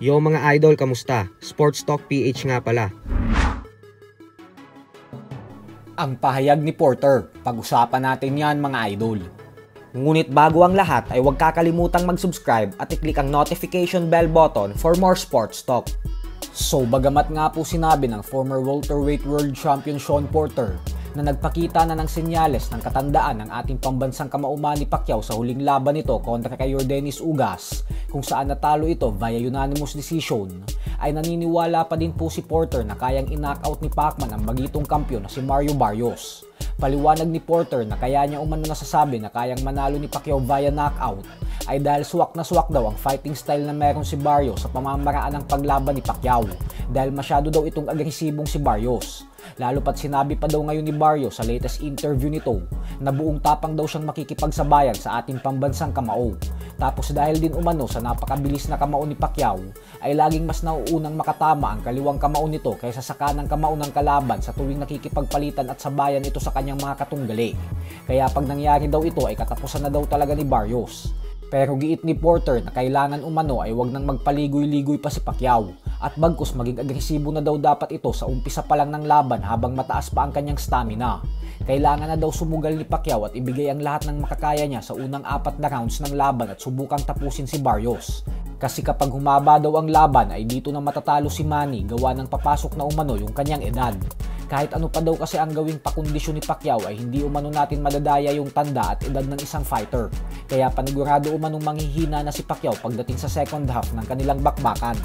Yo mga idol, kamusta? Sports Talk PH nga pala. Ang pahayag ni Porter, pag-usapan natin yan mga idol. Ngunit bago ang lahat ay huwag kakalimutang mag-subscribe at i-click ang notification bell button for more sports talk. So bagamat nga po sinabi ng former welterweight world champion Shawn Porter na nagpakita na ng senyales ng katandaan ng ating pambansang kamauman ni Pacquiao sa huling laban nito kontra kay Yordenis Ugas, kung saan natalo ito via unanimous decision, ay naniniwala pa din po si Porter na kayang i-knockout ni Pacman ang magitong kampyon na si Mario Barrios. Paliwanag ni Porter na kaya niya umano nasasabi na kayang manalo ni Pacquiao via knockout ay dahil swak na swak daw ang fighting style na meron si Barrios sa pamamaraan ng paglaban ni Pacquiao, dahil masyado daw itong agresibong si Barrios. Lalo pat sinabi pa daw ngayon ni Barrios sa latest interview nito na buong tapang daw siyang makikipagsabayan sa ating pambansang kamao. Tapos dahil din umano sa napakabilis na kamao ni Pacquiao ay laging mas nauunang makatama ang kaliwang kamao nito kaysa sa kanang kamao ng kalaban sa tuwing nakikipagpalitan at sabayan ito sa kanyang mga katunggali. Kaya pag nangyari daw ito ay katapusan na daw talaga ni Barrios. Pero giit ni Porter na kailangan umano ay wag nang magpaligoy-ligoy pa si Pacquiao at bagkus maging agresibo na daw dapat ito sa umpisa pa lang ng laban habang mataas pa ang kanyang stamina. Kailangan na daw sumugal ni Pacquiao at ibigay ang lahat ng makakaya niya sa unang 4 na rounds ng laban at subukang tapusin si Barrios. Kasi kapag humaba daw ang laban ay dito na matatalo si Manny gawa ng papasok na umano yung kanyang edad. Kahit ano pa daw kasi ang gawing pakondisyon ni Pacquiao ay hindi umano natin madadaya yung tanda at edad ng isang fighter. Kaya panigurado umanong manghihina na si Pacquiao pagdating sa second half ng kanilang bakbakan.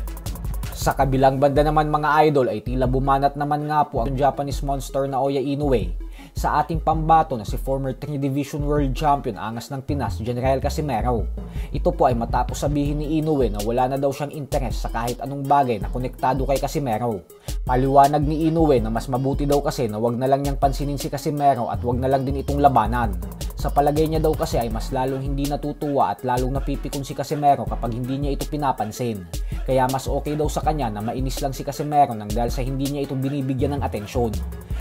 Sa kabilang banda naman mga idol ay tila bumanat naman nga po ang Japanese monster na Oya Inoue sa ating pambato na si former 3 Division World Champion angas ng Pinas, General Casimero. Ito po ay matapos sabihin ni Inoue na wala na daw siyang interes sa kahit anong bagay na konektado kay Casimero. Paliwanag ni Inoue na mas mabuti daw kasi na wag na lang niyang pansinin si Casimero at wag na lang din itong labanan. Sa palagay niya daw kasi ay mas lalong hindi natutuwa at lalong napipikon si Casimero kapag hindi niya ito pinapansin. Kaya mas okay daw sa kanya na mainis lang si Casimero nang dahil sa hindi niya ito binibigyan ng atensyon.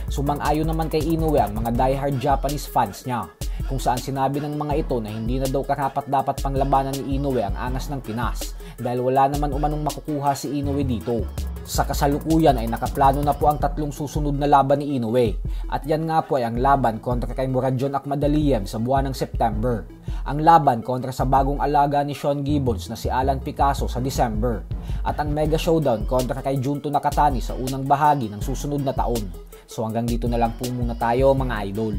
Sumang-ayon naman kay Inoue ang mga diehard Japanese fans niya, kung saan sinabi ng mga ito na hindi na daw karapat-dapat pang labanan ni Inoue ang angas ng Pinas dahil wala naman umanong makukuha si Inoue dito. Sa kasalukuyan ay nakaplano na po ang 3 susunod na laban ni Inoue at yan nga po ay ang laban kontra kay Muradjon Akhmadaliev sa buwan ng September, ang laban kontra sa bagong alaga ni Sean Gibbons na si Alan Picasso sa December, at ang mega showdown kontra kay Junto Nakatani sa unang bahagi ng susunod na taon. So hanggang dito na lang po muna tayo mga idol.